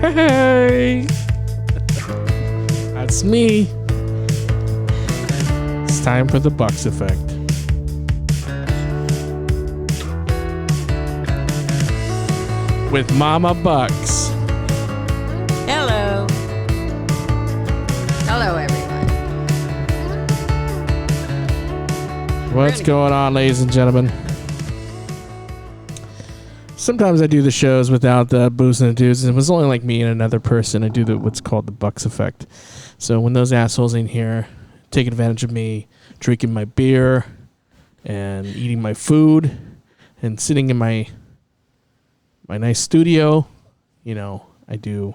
Hey, that's me. It's time for the Bux Effect. With Mama Bux. Hello. Hello, everyone. What's going on, ladies and gentlemen? Sometimes I do the shows without the boos and the dudes. It was only like me and another person. I do what's called the Bux Effect. So when those assholes in here taking advantage of me, drinking my beer and eating my food and sitting in my nice studio, you know, I do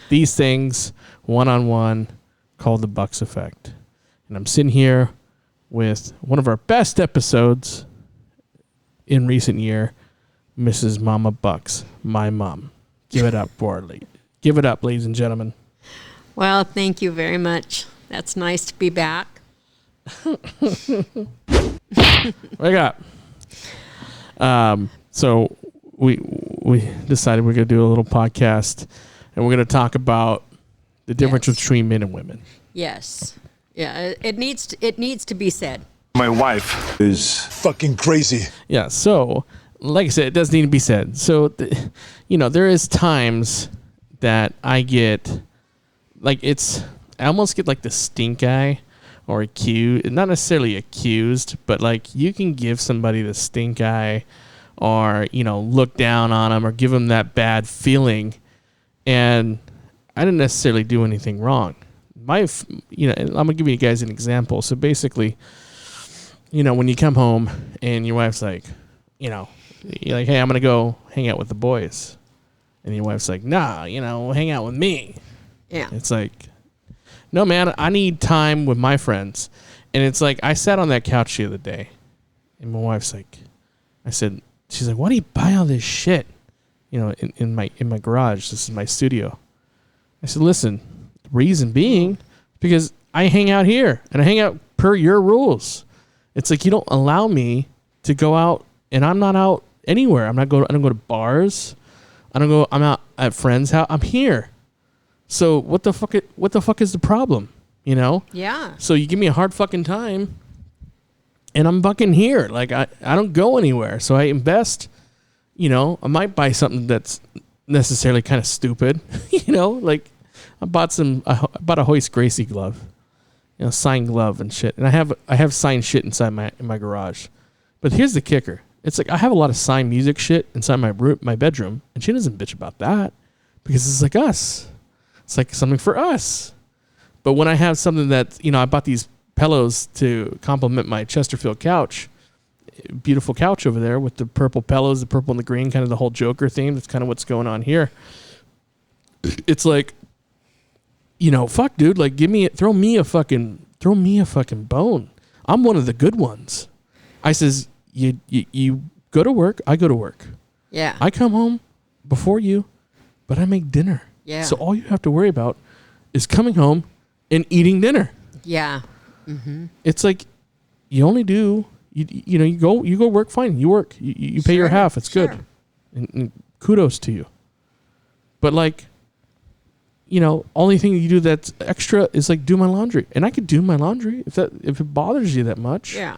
these things one-on-one called the Bux Effect. And I'm sitting here with one of our best episodes in recent year, Mrs. Mama Bux, my mom. Give it up for her. Give it up, ladies and gentlemen. Well, thank you very much. That's nice to be back. What I got? So we decided we're going to do a little podcast, and we're going to talk about the difference between men and women. Yes. Yeah, it needs to be said. My wife is fucking crazy. Yeah, so like I said, it does need to be said. So, there is times that I get, I almost get like the stink eye or accused, not necessarily accused, but like you can give somebody the stink eye or, look down on them or give them that bad feeling. And I didn't necessarily do anything wrong. I'm going to give you guys an example. So basically, when you come home and your wife's like, you're like, hey, I'm going to go hang out with the boys. And your wife's like, nah, hang out with me. Yeah. It's like, no, man, I need time with my friends. And it's like, I sat on that couch the other day and my wife's like, she's like, why do you buy all this shit? In my garage, this is my studio. I said, listen, the reason being because I hang out here and I hang out per your rules. It's like, you don't allow me to go out and I'm not out anywhere. I don't go to bars. I'm out at friends' house. I'm here. So what the fuck is the problem? Yeah. So you give me a hard fucking time and I'm fucking here. Like I don't go anywhere. So I invest, I might buy something that's necessarily kind of stupid, like I bought a Hoist Gracie glove, signed glove and shit. And I have signed shit inside my garage. But here's the kicker. It's like I have a lot of signed music shit inside my bedroom, and she doesn't bitch about that because it's like us. It's like something for us. But when I have something that, I bought these pillows to complement my Chesterfield couch, beautiful couch over there with the purple pillows, the purple and the green, kind of the whole Joker theme. That's kind of what's going on here. It's like, fuck, dude, like throw me a fucking bone. I'm one of the good ones. I says, you go to work, I go to work. Yeah. I come home before you, but I make dinner. Yeah. So all you have to worry about is coming home and eating dinner. Yeah. Mm-hmm. It's like you only do you go work, fine. You work. You pay your half. It's good. And kudos to you. But like, only thing you do that's extra is like do my laundry. And I could do my laundry if it bothers you that much. Yeah.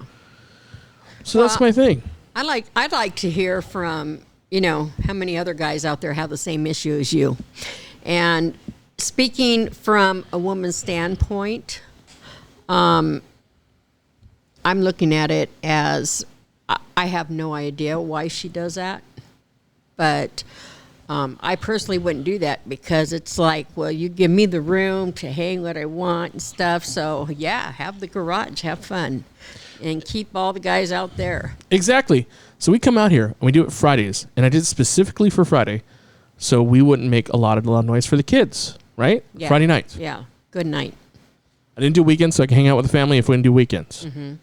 So that's my thing. I'd like to hear from, how many other guys out there have the same issue as you. And speaking from a woman's standpoint, I'm looking at it as I have no idea why she does that. But I personally wouldn't do that because it's like, well, you give me the room to hang what I want and stuff. So, yeah, have the garage, have fun, and keep all the guys out there. Exactly. So we come out here and we do it Fridays. And I did it specifically for Friday so we wouldn't make a lot of loud noise for the kids, right? Yeah. Friday nights. Yeah, good night. I didn't do weekends so I can hang out with the family if we didn't do weekends. Mm-hmm.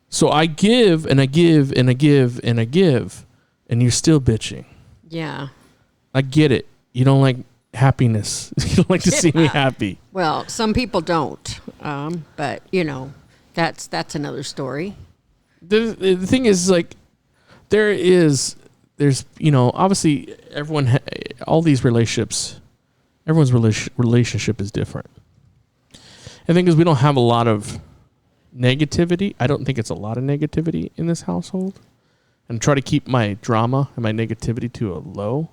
So I give and I give and I give and I give, and you're still bitching. Yeah. I get it. You don't like happiness. You don't like to see me happy. Well, some people don't, but that's another story. The thing is, like, there's obviously everyone, all these relationships Everyone's relationship is different. I think because we don't have a lot of negativity. I don't think it's a lot of negativity in this household. And try to keep my drama and my negativity to a low.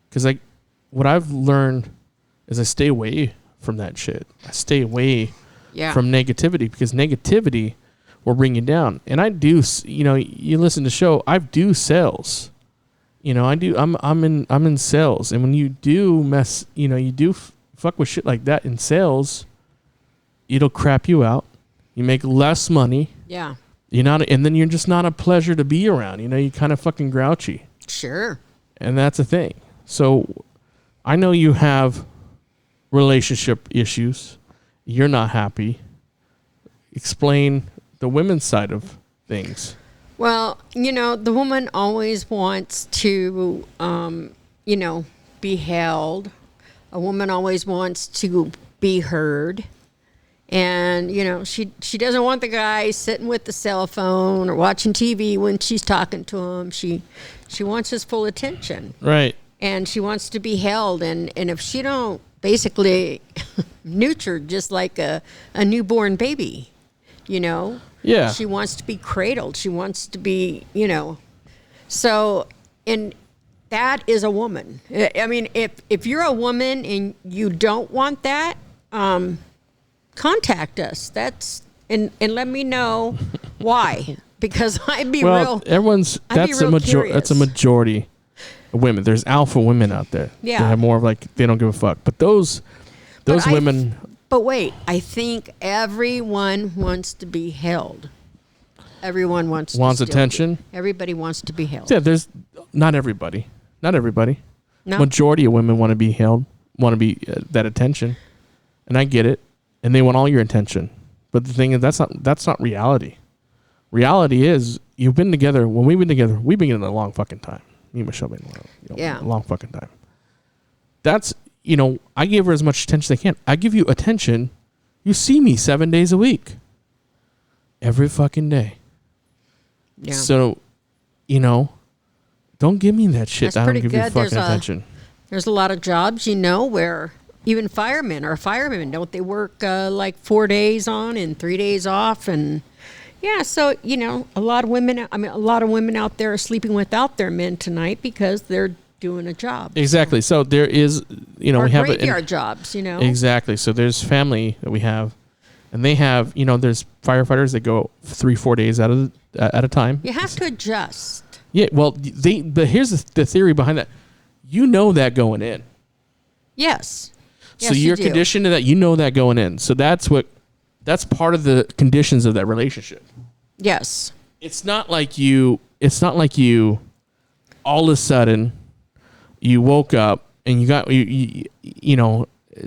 Because what I've learned is I stay away from that shit. I stay away from negativity because negativity will bring you down. And I do, you listen to the show, I do sales. I'm in sales. And when you do fuck with shit like that in sales, it'll crap you out. You make less money. Yeah. And then you're just not a pleasure to be around. You're kind of fucking grouchy. Sure. And that's a thing. So I know you have relationship issues. You're not happy. Explain the women's side of things. Well, the woman always wants to, be held. A woman always wants to be heard. And, she doesn't want the guy sitting with the cell phone or watching TV when she's talking to him. She wants his full attention. Right. And she wants to be held. And if she don't basically nurtured just like a newborn baby, Yeah. She wants to be cradled. She wants to be, So, and that is a woman. I mean, if you're a woman and you don't want that, contact us. And let me know why, because I'd be real. That's a majority of women. There's alpha women out there. Yeah. They have more of they don't give a fuck. But those women. But wait, I think everyone wants to be held. Everyone wants attention. Everybody wants to be held. Yeah, there's not everybody. Not everybody. No. Majority of women want to be held, want to be that attention, and I get it. And they want all your attention. But the thing is, that's not reality. Reality is, you've been together. When we've been together a long fucking time. Me and Michelle been together a long fucking time. That's, I give her as much attention as I can. I give you attention. You see me 7 days a week. Every fucking day. Yeah. So, don't give me that shit. That's I don't pretty give you good. fucking attention. There's a lot of jobs, where even firemen don't they work 4 days on and 3 days off? And yeah, so, a lot of women out there are sleeping without their men tonight because they're doing a job. Exactly. So there is, we have graveyard jobs, Exactly. So there's family that we have, and they have, there's firefighters that go 3-4 days at a time. You have to adjust. Yeah. Well, but here's the theory behind that. That going in. Yes. So you're conditioned to that. That going in. So that's part of the conditions of that relationship. Yes. It's not like you all of a sudden you woke up and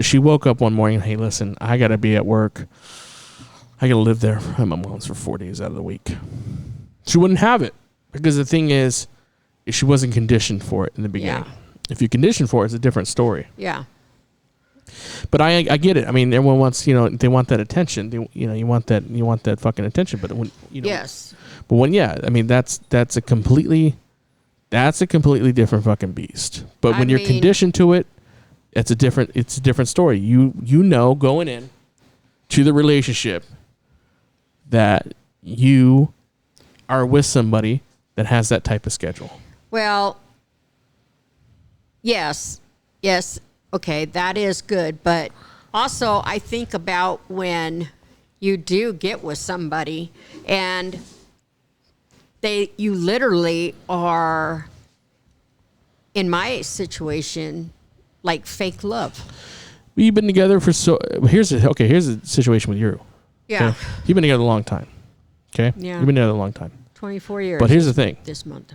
she woke up one morning, hey, listen, I got to be at work. I got to live there at my mom's for 4 days out of the week. She wouldn't have it because the thing is she wasn't conditioned for it in the beginning. Yeah. If you condition for it, it's a different story. Yeah. But I get it. I mean, everyone wants, they want that attention. You want that fucking attention. But when, yes. But when, I mean, that's a completely different fucking beast. But when you're conditioned to it, it's a different story. You going in to the relationship that you are with somebody that has that type of schedule. Well, yes. Okay, that is good. But also, I think about when you do get with somebody and you literally are, in my situation, like fake love. You've been together for here's a situation with you. Yeah. Okay? You've been together a long time. Okay? Yeah. You've been together a long time. 24 years. But here's the thing. This month.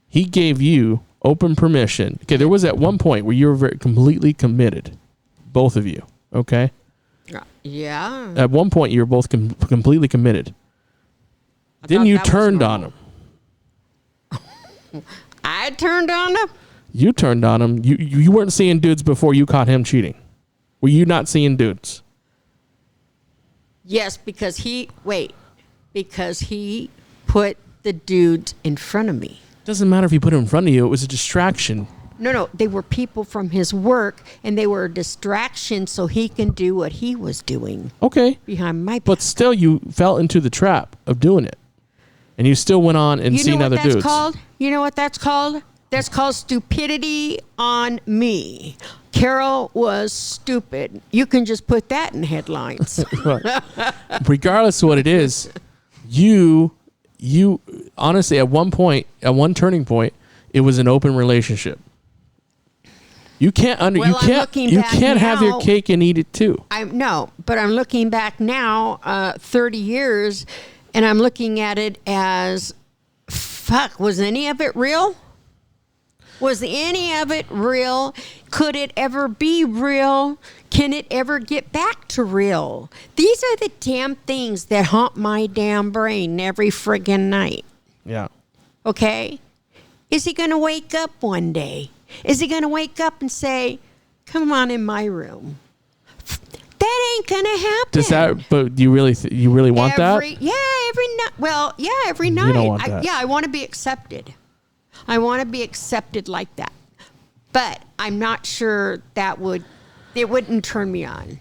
He gave you open permission. Okay, there was at one point where you were completely committed. Both of you. Okay? Yeah. At one point, you were both completely committed. Then you turned on him. I turned on him? You turned on him. You weren't seeing dudes before you caught him cheating. Were you not seeing dudes? Yes, because he put the dudes in front of me. Doesn't matter if you put him in front of you. It was a distraction No, they were people from his work, and they were a distraction so he can do what he was doing. Okay. Behind my back. But still, you fell into the trap of doing it. And you still went on and seen other dudes. You know what that's called? That's called stupidity on me. Carol was stupid. You can just put that in headlines. Regardless of what it is, you honestly, at one turning point, it was an open relationship. You can't have your cake and eat it too. But I'm looking back now, 30 years, and I'm looking at it as, fuck, was any of it real? Was any of it real? Could it ever be real? Can it ever get back to real? These are the damn things that haunt my damn brain every friggin' night. Yeah. Okay? Is he going to wake up one day? Is he going to wake up and say, come on in my room? That ain't going to happen. Does that, but do you really want that? Yeah, every night. Well, yeah, every night. You don't want that. I want to be accepted. I want to be accepted like that. But I'm not sure it wouldn't turn me on.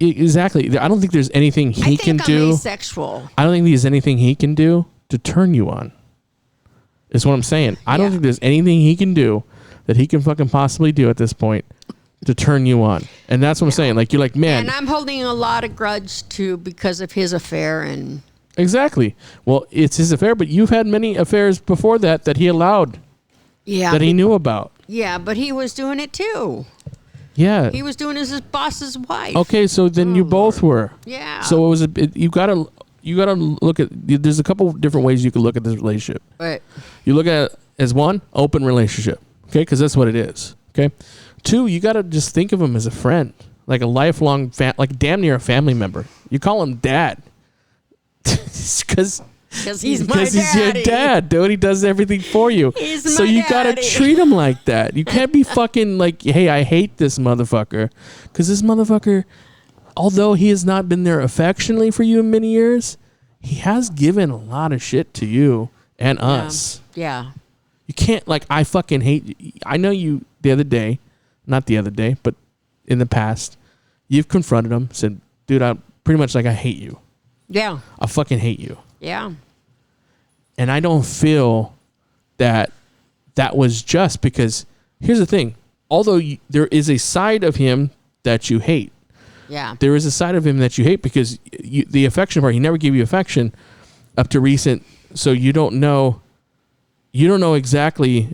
Exactly. I don't think there's anything he can do. I'm asexual. I don't think there's anything he can do to turn you on. Is what I'm saying. I don't think there's anything he can do that he can fucking possibly do at this point to turn you on. And that's what I'm saying. Like, you're like, man. And I'm holding a lot of grudge too because of his affair and. Exactly. Well, it's his affair, but you've had many affairs before that he allowed. Yeah. That he knew about. Yeah, but he was doing it too. Yeah. He was doing it as his boss's wife. Okay, so then you both were. Yeah. So you gotta look at. There's a couple different ways you can look at this relationship. Right. You look at it as one, open relationship. Okay, because that's what it is. Okay. 2, you gotta just think of him as a friend, like a lifelong, like damn near a family member. You call him dad. Because he's your dad, dude. He does everything for you. So you gotta treat him like that. You can't be fucking like, hey, I hate this motherfucker. Because this motherfucker, although he has not been there affectionately for you in many years, he has given a lot of shit to you and us. Yeah. You can't, like, I fucking hate you. I know you not the other day, but in the past, you've confronted him, said, dude, I hate you. Yeah. I fucking hate you. Yeah. And I don't feel that was just, because here's the thing. Although there is a side of him that you hate. Yeah. There is a side of him that you hate because the affection part, he never gave you affection up to recent. So you don't know exactly,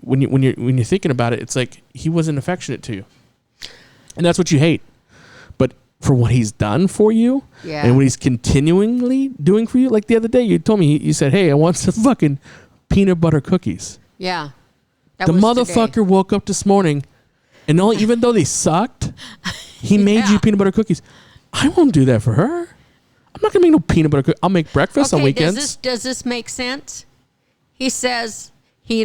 when you're thinking about it, it's like he wasn't affectionate to you. And that's what you hate. But for what he's done for you, and what he's continually doing for you, like the other day, you told me, you said, hey, I want some fucking peanut butter cookies. Yeah. The motherfucker woke up this morning, and even though they sucked, he made you peanut butter cookies. I won't do that for her. I'm not going to make no peanut butter cookies. I'll make breakfast on weekends. Does this make sense? He says he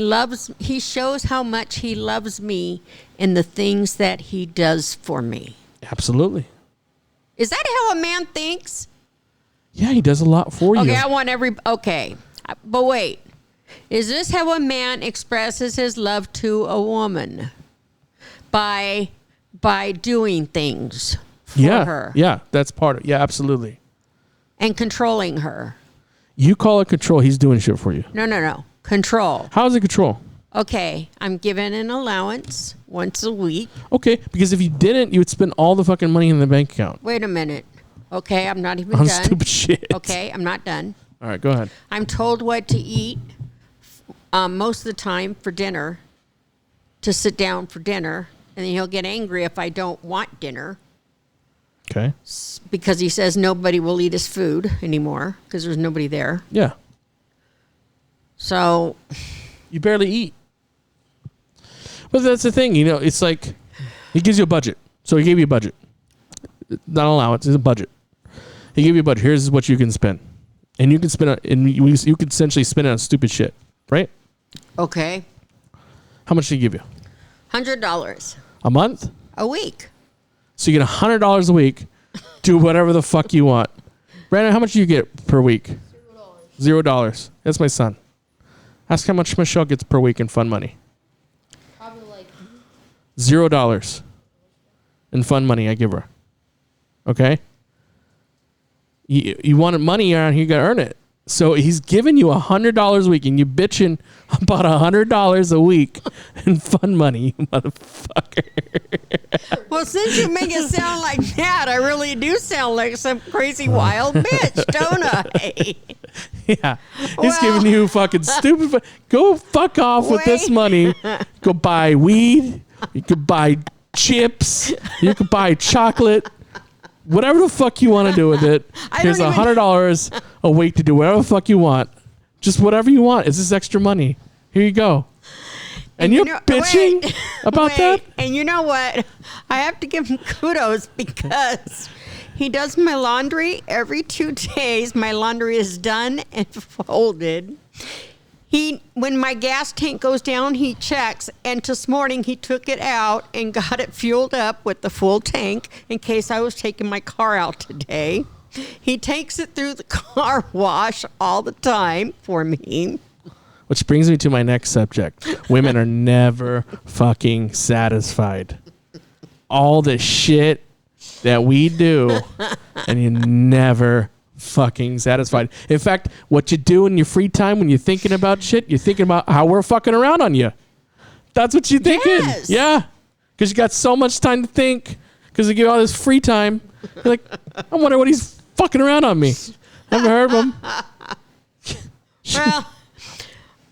shows how much he loves me in the things that he does for me. Absolutely. Is that how a man thinks? Yeah, he does a lot for you. Okay, but wait. Is this how a man expresses his love to a woman? By doing things for her. Yeah, that's part of it. Yeah, absolutely. And controlling her. You call it control. He's doing shit for you. No. Control. How is it control? Okay, I'm given an allowance once a week. Okay, because if you didn't, you would spend all the fucking money in the bank account. Wait a minute. Okay, I'm not even on done. Stupid shit. Okay, I'm not done. All right, go ahead. I'm told what to eat most of the time for dinner, to sit down for dinner, and then he'll get angry if I don't want dinner. Okay. Because he says nobody will eat his food anymore because there's nobody there. Yeah. So. You barely eat. But that's the thing, it's like he gives you a budget. So he gave you a budget. Not an allowance, it's a budget. He gave you a budget. Here's what you can spend. And you can spend it, and you could essentially spend it on stupid shit, right? Okay. How much did he give you? $100. A month? A week. So you get $100 a week. Do whatever the fuck you want. Brandon, how much do you get per week? $0. That's my son. Ask how much Michelle gets per week in fun money. $0 in fun money I give her. Okay? You wanted money around here, you gotta earn it. So he's giving you $100 a week, and you bitching about $100 a week in fun money, you motherfucker. Well, since you make it sound like that, I really do sound like some crazy wild bitch, don't I? Yeah, he's giving you fucking stupid. Go fuck off with this money. Go buy weed. You could buy chips. You could buy chocolate. Whatever the fuck you want to do with it. Here's $100 a week to do whatever the fuck you want. Just whatever you want. It's just extra money. Here you go. And you're bitching about that? And you know what? I have to give him kudos because he does my laundry every 2 days. My laundry is done and folded. When my gas tank goes down, he checks. And this morning, he took it out and got it fueled up with the full tank in case I was taking my car out today. He takes it through the car wash all the time for me. Which brings me to my next subject. Women are never fucking satisfied. All the shit that we do, and you're never fucking satisfied. In fact, what you do in your free time when you're thinking about shit, you're thinking about how we're fucking around on you. That's what you're thinking. Yes. Yeah. Because you got so much time to think. Because you get all this free time. You're like, I wonder what he's fucking around on me. Never heard of him. Well,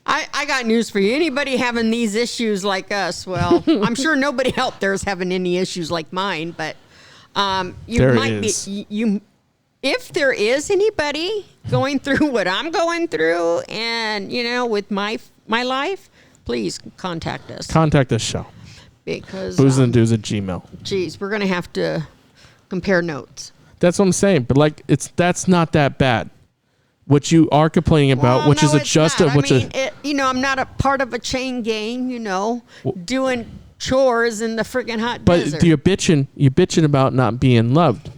I got news for you. Anybody having these issues like us, well, I'm sure nobody out there is having any issues like mine, but if there is anybody going through what I'm going through and, with my life, please contact us. Contact this show. Because boozanddudes@gmail. Geez, we're going to have to compare notes. That's what I'm saying. But that's not that bad. What you are complaining about, which is adjusted. I'm not a part of a chain gang, doing chores in the friggin' hot desert. But you're bitching about not being loved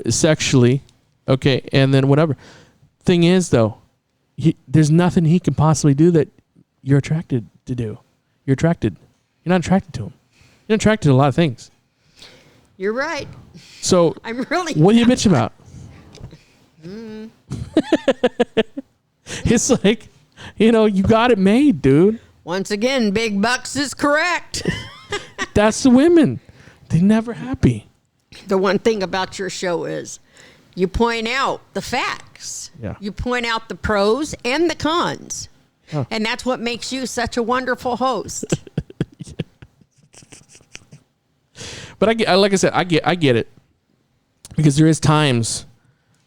sexually. Okay, and then whatever. Thing is, though, there's nothing he can possibly do that you're attracted to do. You're attracted. You're not attracted to him. You're attracted to a lot of things. You're right. So, I'm really. What are you bitching about? It's like, you got it made, dude. Once again, Big Bux is correct. That's the women. They're never happy. The one thing about your show is you point out the facts. Yeah. You point out the pros and the cons. Oh. And that's what makes you such a wonderful host. But like I said, I get it. Because there is times,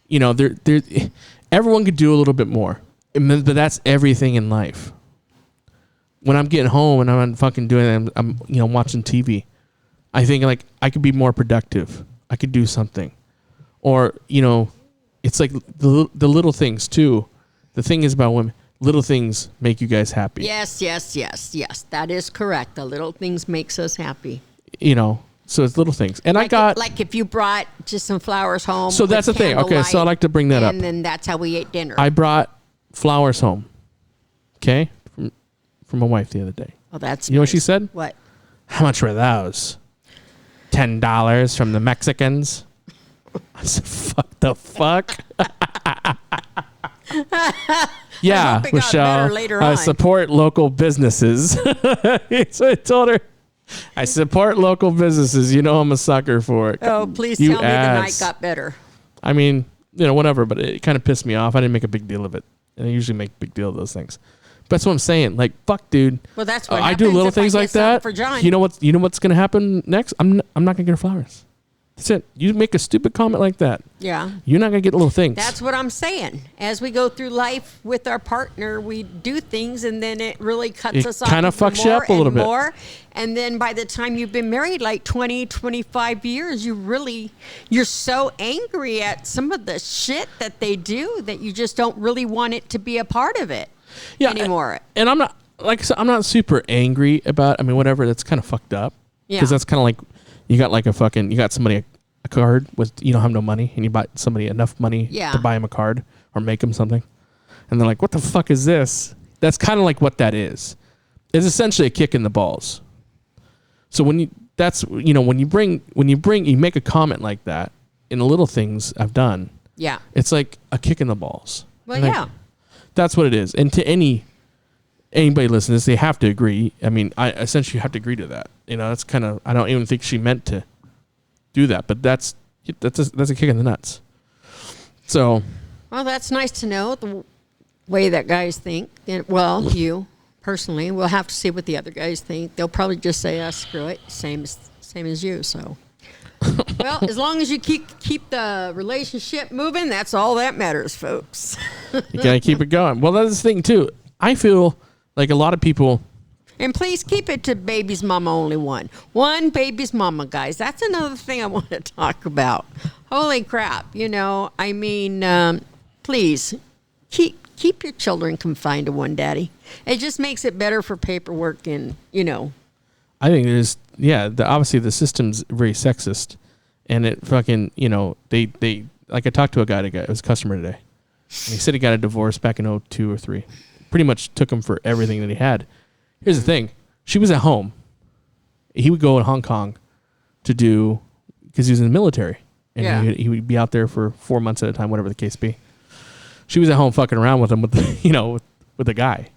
everyone could do a little bit more. But that's everything in life. When I'm getting home and I'm fucking doing it, I'm watching TV, I think I could be more productive. I could do something. Or, it's like the little things too. The thing is about women, little things make you guys happy. Yes. That is correct. The little things makes us happy. So it's little things. And like if you brought just some flowers home. So that's the thing. Okay, so I like to bring that up. And then that's how we ate dinner. I brought flowers home. Okay? From my wife the other day. Oh, that's You know what she said? What? How much were those? $10 from the Mexicans. I said, fuck the fuck. Yeah, Michelle, I support local businesses. So I told her, I support local businesses. I'm a sucker for it. Oh, please tell me the night got better. I mean, whatever, but it kind of pissed me off. I didn't make a big deal of it. And I usually make a big deal of those things. But that's what I'm saying. Like, fuck, dude. Well, that's what I do little things like that. For John. You know what's going to happen next? I'm not going to get her flowers. That's it. You make a stupid comment like that. Yeah. You're not going to get little things. That's what I'm saying. As we go through life with our partner, we do things and then it really cuts us off. It kind of fucks you up a little bit. And then by the time you've been married like 20, 25 years, you're so angry at some of the shit that they do that you just don't really want it to be a part of it anymore. And I'm not, like I said, I'm not super angry about, whatever, that's kind of fucked up. Yeah. Because that's kind of like, you got somebody a card with, you don't have no money, and you buy somebody enough money to buy them a card or make them something. And they're like, what the fuck is this? That's kind of like what that is. It's essentially a kick in the balls. So when that's, you know, when you make a comment like that in the little things I've done. Yeah. It's like a kick in the balls. Well, yeah. That's what it is. And to anybody listening to this, they have to agree. I mean, I essentially have to agree to that. You know, that's kind of, I don't even think she meant to do that, but that's a kick in the nuts. So. Well, that's nice to know the way that guys think. Well, you personally, we'll have to see what the other guys think. They'll probably just say, screw it, same as you. So, well, as long as you keep the relationship moving, that's all that matters, folks. You gotta keep it going. Well, that's the thing too. I feel like a lot of people. And please keep it to baby's mama only one. One baby's mama, guys. That's another thing I want to talk about. Holy crap. You know, I mean, please keep your children confined to one daddy. It just makes it better for paperwork and, you know. I think there's, obviously the system's very sexist. And it fucking, you know, they like I talked to a guy, it was a customer today. And he said he got a divorce back in 2002 or 2003. Pretty much took him for everything that he had. Here's the thing. She was at home. He would go in Hong Kong to do, because he was in the military. And he would be out there for 4 months at a time, whatever the case be. She was at home fucking around with him, with the guy.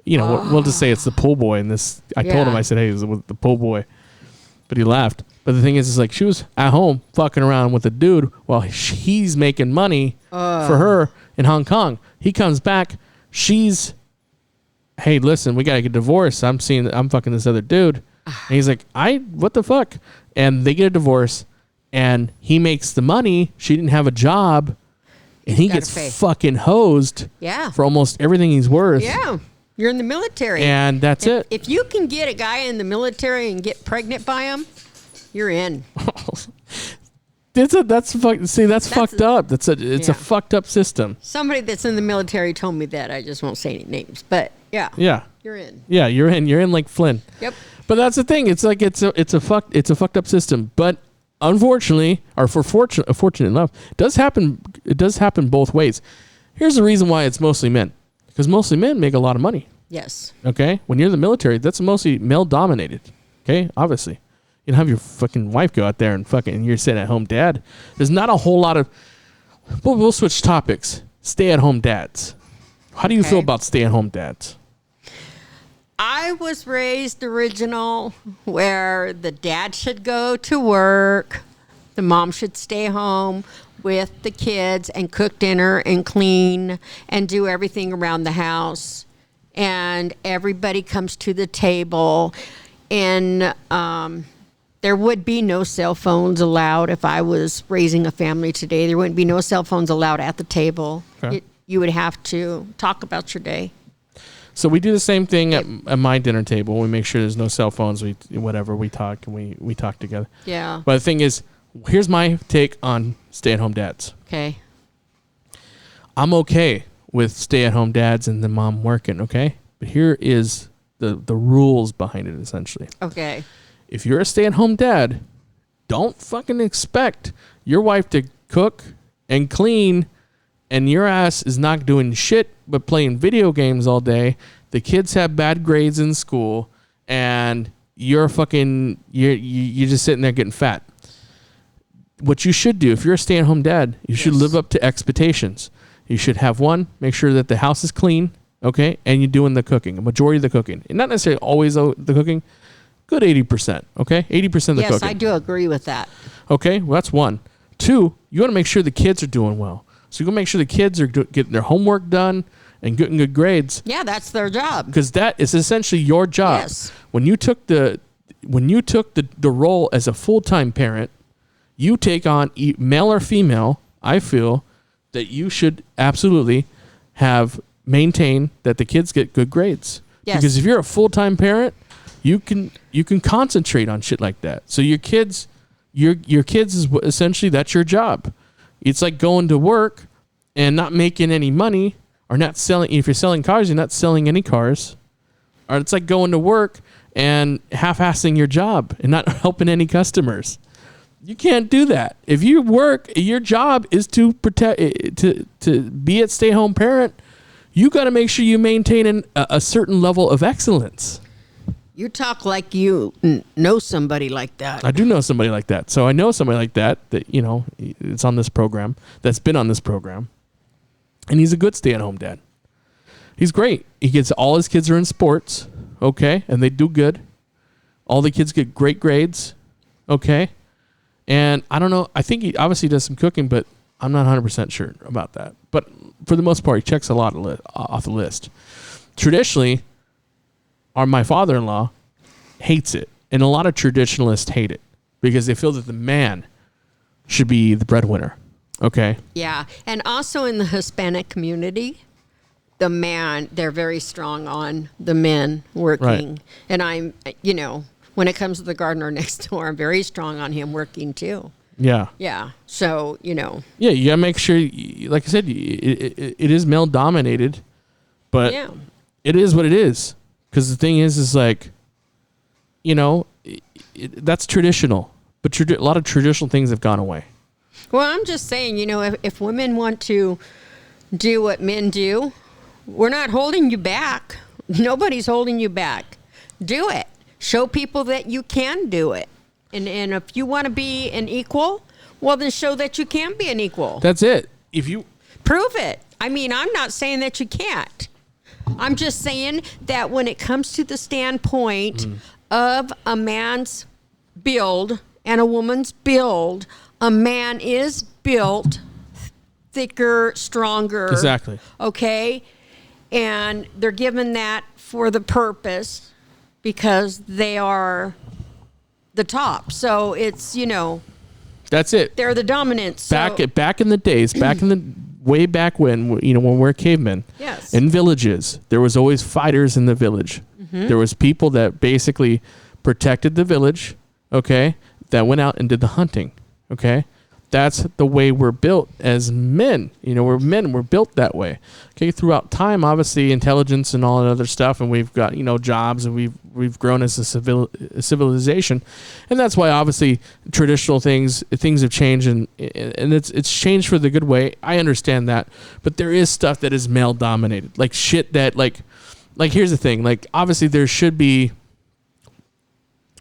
You know, we'll just say it's the pool boy. And this, I told him, I said, hey, it was the pool boy. But he laughed. But the thing is like she was at home fucking around with the dude while he's making money for her in Hong Kong. He comes back. She's, hey, listen, we got to get divorced. I'm fucking this other dude. And he's like, what the fuck? And they get a divorce and he makes the money. She didn't have a job and he gets fucking hosed for almost everything he's worth. Yeah. You're in the military. And that's it. If you can get a guy in the military and get pregnant by him, you're in. That's fucked up. It's a fucked up system. Somebody that's in the military told me that. I just won't say any names, but yeah, you're in. Yeah, you're in. You're in like Flynn. Yep. But that's the thing. It's like it's a fucked up system. But unfortunately, or fortunate enough, it does happen both ways. Here's the reason why it's mostly men, because mostly men make a lot of money. Yes. Okay. When you're in the military, that's mostly male dominated. Okay. Obviously. You don't have your fucking wife go out there and fucking you're sitting at home dad. There's not a whole lot of. We'll switch topics. Stay at home dads. How do you feel about stay at home dads? I was raised original where the dad should go to work, the mom should stay home with the kids and cook dinner and clean and do everything around the house, and everybody comes to the table. And there would be no cell phones allowed if I was raising a family today. There wouldn't be no cell phones allowed at the table. Okay. You would have to talk about your day. So we do the same thing at my dinner table. We make sure there's no cell phones. We talk and we talk together. Yeah. But the thing is, here's my take on stay-at-home dads. Okay. I'm okay with stay-at-home dads and the mom working, okay? But here is the rules behind it, essentially. Okay. If you're a stay-at-home dad, don't fucking expect your wife to cook and clean and your ass is not doing shit but playing video games all day. The kids have bad grades in school and you're just sitting there getting fat. What you should do, if you're a stay-at-home dad, you should live up to expectations. You should have make sure that the house is clean, okay? And you're doing the cooking, a majority of the cooking. And not necessarily always the cooking. Good 80%, okay? 80% of the cooking. Yes, I do agree with that. Okay, well, that's one. Two, you want to make sure the kids are doing well. So you got to make sure the kids are getting their homework done and getting good grades. Yeah, that's their job. Because that is essentially your job. Yes. When you took the role as a full-time parent, you take on male or female. I feel that you should absolutely maintain that the kids get good grades. Yes. Because if you're a full-time parent, you can concentrate on shit like that. So your kids is essentially, that's your job. It's like going to work and not making any money, or not selling. If you're selling cars, you're not selling any cars. Or it's like going to work and half-assing your job and not helping any customers. You can't do that. If you work, your job is to protect, to be a stay-home parent. You got to make sure you maintain a certain level of excellence. You talk like you know somebody like that. I do know somebody like that. So I know somebody like that, you know, it's on this program, that's been on this program. And he's a good stay-at-home dad. He's great. He gets all his kids are in sports, okay, and they do good. All the kids get great grades, okay. And I don't know, I think he obviously does some cooking, but I'm not 100% sure about that. But for the most part, he checks a lot off the list. Traditionally, my father-in-law hates it. And a lot of traditionalists hate it because they feel that the man should be the breadwinner. Okay. Yeah. And also in the Hispanic community, the man, they're very strong on the men working. Right. And I'm, you know, when it comes to the gardener next door, I'm very strong on him working too. Yeah. Yeah. So, you know. Yeah, you got to make sure, like I said, it is male dominated, but it is what it is. Because the thing is like, you know, that's traditional. But a lot of traditional things have gone away. Well, I'm just saying, you know, if women want to do what men do, we're not holding you back. Nobody's holding you back. Do it. Show people that you can do it. And if you want to be an equal, well, then show that you can be an equal. That's it. If you prove it. I mean, I'm not saying that you can't. I'm just saying that when it comes to the standpoint of a man's build and a woman's build, a man is built thicker, stronger. Exactly. Okay? And they're given that for the purpose because they are the top. So it's, you know. That's it. They're the dominant. So. Back in the days, way back when, you know, when we're cavemen. Yes. In villages, there was always fighters in the village. Mm-hmm. There was people that basically protected the village, okay, that went out and did the hunting, okay? That's the way we're built as men. You know, we're built that way. Okay, throughout time, obviously, intelligence and all that other stuff, and we've got, you know, jobs, and we've grown as a civilization, and that's why obviously traditional things have changed, and it's changed for the good way. I understand that, but there is stuff that is male dominated, like shit that like here's the thing, like obviously there should be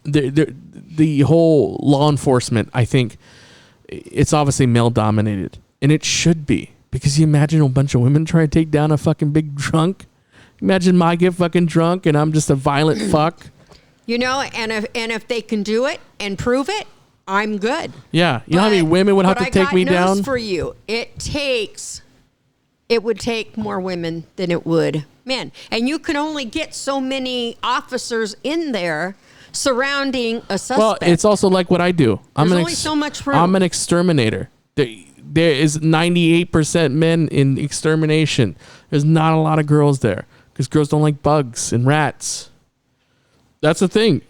the whole law enforcement. I think it's obviously male dominated, and it should be, because you imagine a bunch of women try to take down a fucking big drunk. Imagine I get fucking drunk and I'm just a violent fuck. You know, and if they can do it and prove it, I'm good. Yeah, you know how many women would have to take me down? For you, it would take more women than it would men, and you can only get so many officers in there surrounding a suspect. Well, it's also like what I do. There's only so much room. I'm an exterminator. There is 98% men in extermination. There's not a lot of girls there because girls don't like bugs and rats. That's the thing.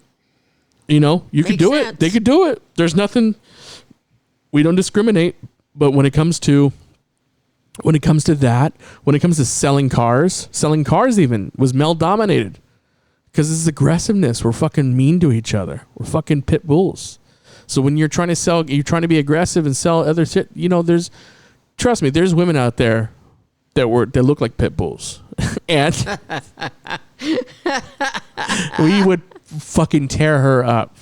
You know, you could do it. They could do it. There's nothing. We don't discriminate. But when it comes to that, when it comes to selling cars even was male dominated. Because this is aggressiveness. We're fucking mean to each other. We're fucking pit bulls. So when you're trying to be aggressive and sell other shit, you know, trust me, there's women out there that look like pit bulls. And we would fucking tear her up.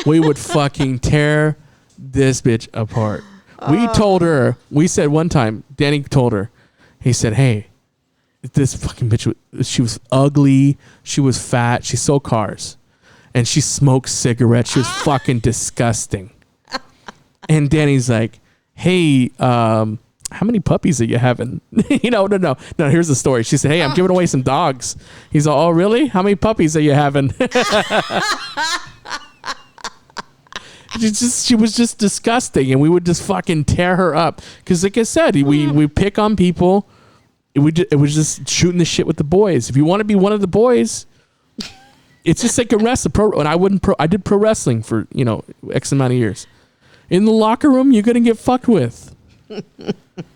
We would fucking tear this bitch apart. We said one time, Danny told her, he said, hey, this fucking bitch, she was ugly, she was fat, she sold cars, and she smoked cigarettes. She was fucking disgusting. And Danny's like, hey, how many puppies are you having? No, here's the story. She said, hey, I'm giving away some dogs. He's like, oh, really? How many puppies are you having? She was just disgusting, and we would just fucking tear her up. Because like I said, we pick on people. It was just shooting the shit with the boys. If you want to be one of the boys, it's just like a wrestler. And I did pro wrestling for, you know, X amount of years. In the locker room, you're going to get fucked with.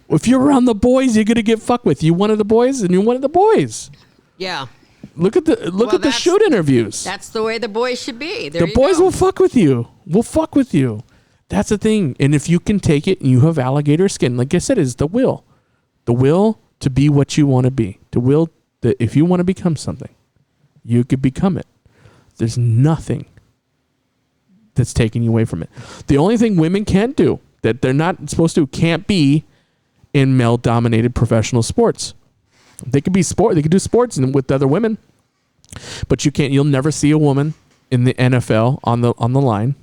If you're around the boys, you're going to get fucked with. You one of the boys, and you're one of the boys. Yeah. Look at the shoot interviews. That's the way the boys should be. The boys will fuck with you. Will fuck with you. That's the thing. And if you can take it and you have alligator skin, like I said, is the will. The will to be what you want to be. The will that if you want to become something, you could become it. There's nothing that's taking you away from it. The only thing women can't do that they're not supposed to can't be in male-dominated professional sports. They could be they could do sports with other women, but you can't. You'll never see a woman in the NFL on the line.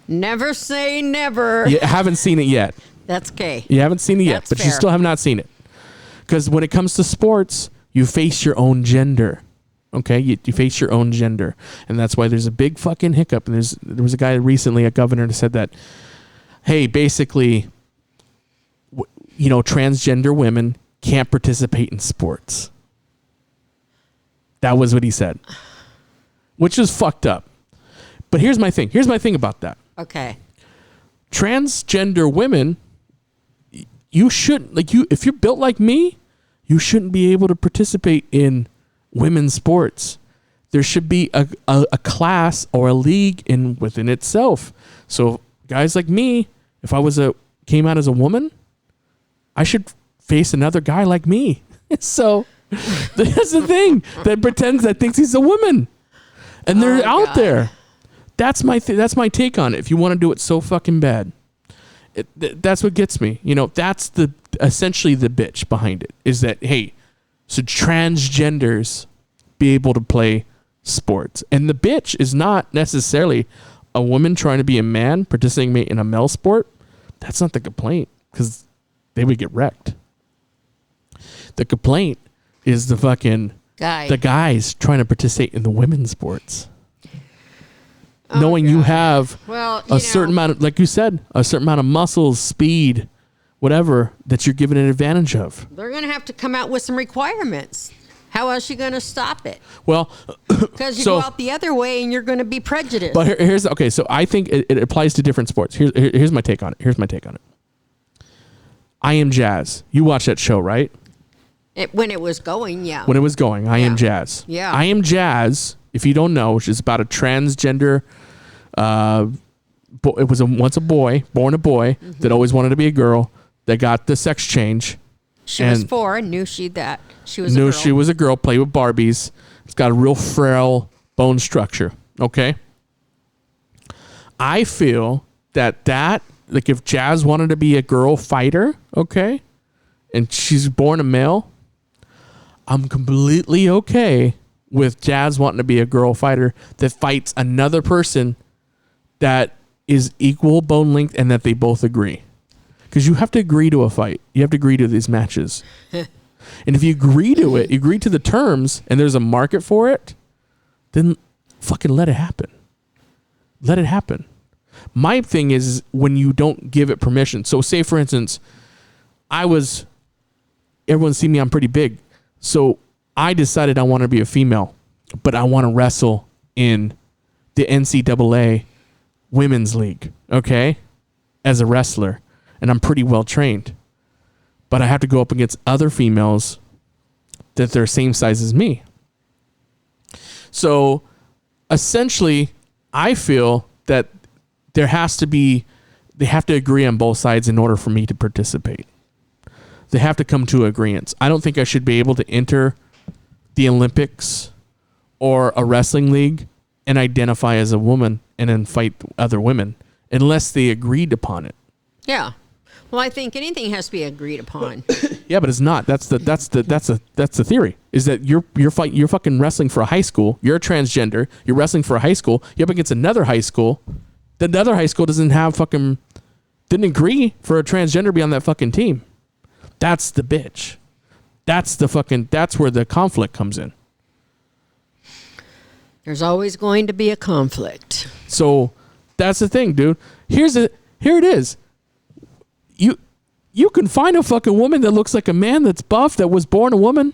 Never say never. You haven't seen it yet. That's okay. You haven't seen it yet, That's but fair. you still have not seen it. Because when it comes to sports, you face your own gender. Okay, you face your own gender, and that's why there's a big fucking hiccup. And there was a guy recently, a governor, that said that, hey, basically, transgender women can't participate in sports. That was what he said, which is fucked up. But here's my thing. Here's my thing about that. Okay. Transgender women, you shouldn't, if you're built like me, you shouldn't be able to participate in women's sports. There should be a class or a league within itself. So guys like me, if I came out as a woman, I should face another guy like me. So that's the thing that thinks he's a woman, and they're out there. That's my take on it. If you want to do it so fucking bad, that's what gets me. That's essentially the bitch behind it, is that, hey, so transgenders be able to play sports. And the bitch is not necessarily a woman trying to be a man participating in a male sport. That's not the complaint, because they would get wrecked. The complaint is the guys trying to participate in the women's sports. Knowing you have a certain amount of, like you said, a certain amount of muscles, speed, whatever, that you're given an advantage of. They're going to have to come out with some requirements. How else are you going to stop it? Well, because you go out the other way and you're going to be prejudiced. But here's okay. So I think it applies to different sports. Here's my take on it. I Am Jazz. You watch that show, right? When it was going, yeah. When it was going, I Am Jazz. Yeah. I Am Jazz, if you don't know, which is about a transgender. It was once a boy, born a boy, that always wanted to be a girl, that got the sex change. She was 4 and knew she was a girl, played with Barbies. It's got a real frail bone structure. Okay. I feel that like if Jazz wanted to be a girl fighter, okay, and she's born a male, I'm completely okay with Jazz wanting to be a girl fighter that fights another person that is equal bone length and that they both agree. Because you have to agree to a fight. You have to agree to these matches. And if you agree to it, you agree to the terms, and there's a market for it, then fucking let it happen. Let it happen. My thing is when you don't give it permission. So say, for instance, everyone see me, I'm pretty big. So I decided I want to be a female, but I want to wrestle in the NCAA Women's League, okay, as a wrestler. And I'm pretty well trained. But I have to go up against other females that they're same size as me. So essentially, I feel that they have to agree on both sides in order for me to participate. They have to come to agreements. I don't think I should be able to enter the Olympics or a wrestling league and identify as a woman and then fight other women unless they agreed upon it. Yeah. Well, I think anything has to be agreed upon. Yeah, but it's not. That's the theory. Is that you're fucking wrestling for a high school. You're a transgender. You're wrestling for a high school. You're up against another high school. The other high school didn't agree for a transgender to be on that fucking team. That's the bitch. That's where the conflict comes in. There's always going to be a conflict. So that's the thing, dude. Here it is. You can find a fucking woman that looks like a man that's buff, that was born a woman,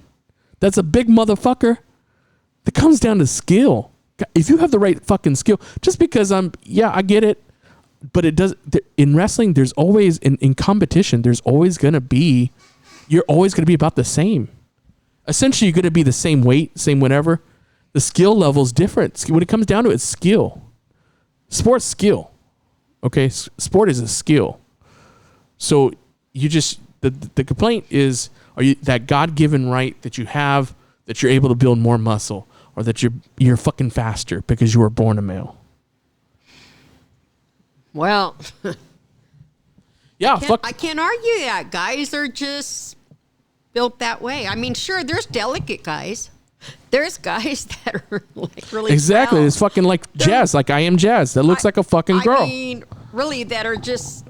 that's a big motherfucker. It comes down to skill. If you have the right fucking skill, just because I get it, but it does in wrestling. There's always in competition. There's always gonna be, you're always gonna be about the same. Essentially, you're gonna be the same weight, same whatever. The skill level's different. When it comes down to it, it's skill. Sport's skill. Okay, sport is a skill. So you just the complaint is, are you that God-given right that you have, that you're able to build more muscle? or that you're fucking faster because you were born a male? Well, yeah, I can't argue that. Guys are just built that way. I mean, sure, there's delicate guys. There's guys that are like really exactly. swell. It's fucking like Jazz, like I am Jazz. That looks like a fucking girl. I mean, really, that are just,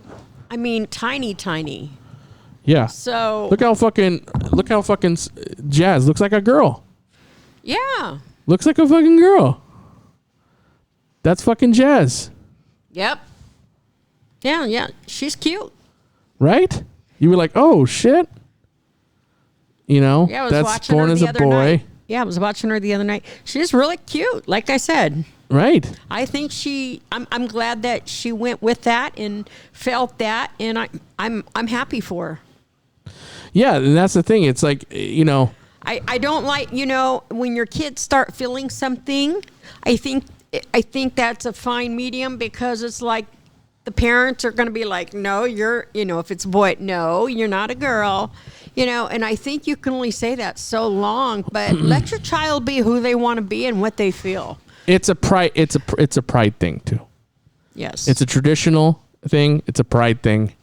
I mean, tiny. Yeah. So look how fucking Jazz looks like a girl. Yeah. Looks like a fucking girl. That's fucking Jazz. Yep. Yeah. She's cute. Right? You were like, oh shit. You know, Yeah, I was that's watching born her as the a other boy. night. Yeah, I was watching her the other night. She's really cute, like I said. Right. I think I'm glad that she went with that and felt that, and I'm happy for her. Yeah, and that's the thing. It's like, you know, I don't like, you know, when your kids start feeling something, I think that's a fine medium, because it's like the parents are going to be like, no, you're, you know, if it's a boy, no, you're not a girl, you know, and I think you can only say that so long, but let your child be who they want to be and what they feel. it's a pride. It's a pride thing too. Yes. It's a traditional thing. It's a pride thing.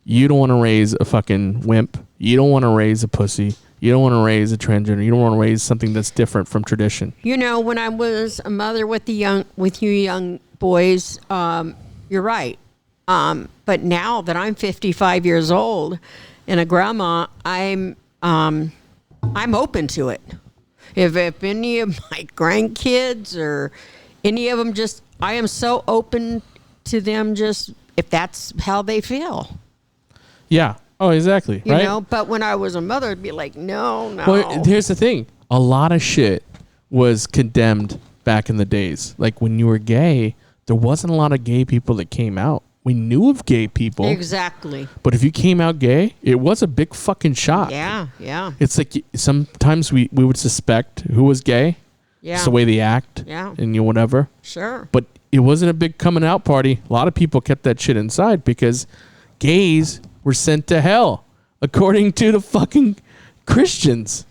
You don't want to raise a fucking wimp. You don't want to raise a pussy. You don't want to raise a transgender. You don't want to raise something that's different from tradition. You know, when I was a mother with you young boys, you're right. But now that I'm 55 years old and a grandma, I'm open to it. If any of my grandkids or any of them, just, I am so open to them, just if that's how they feel. Yeah. Oh, exactly. You right? know, but when I was a mother, I'd be like, no. Well, here's the thing. A lot of shit was condemned back in the days. Like when you were gay, there wasn't a lot of gay people that came out. We knew of gay people. Exactly. But if you came out gay, it was a big fucking shock. Yeah. It's like sometimes we would suspect who was gay. Yeah. It's the way they act. Yeah. And you know, whatever. Sure. But it wasn't a big coming out party. A lot of people kept that shit inside because gays were sent to hell, according to the fucking Christians.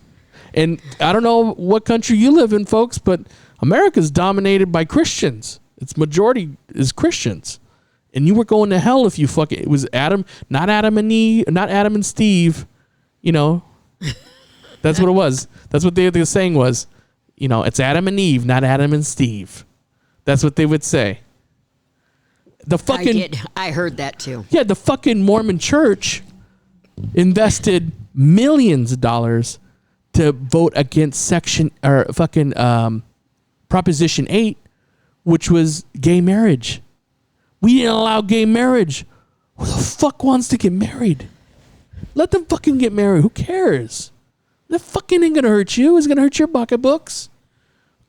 And I don't know what country you live in, folks, but America's dominated by Christians. Its majority is Christians. And you were going to hell if you fucking, it was Adam, not Adam and Eve, not Adam and Steve, you know. That's what it was. That's what the saying was. You know, it's Adam and Eve, not Adam and Steve. That's what they would say. The fucking, I heard that too. Yeah, the fucking Mormon church invested millions of dollars to vote against Proposition 8, which was gay marriage. We didn't allow gay marriage. Who the fuck wants to get married? Let them fucking get married. Who cares? That fucking ain't gonna hurt you. It's gonna hurt your pocketbooks.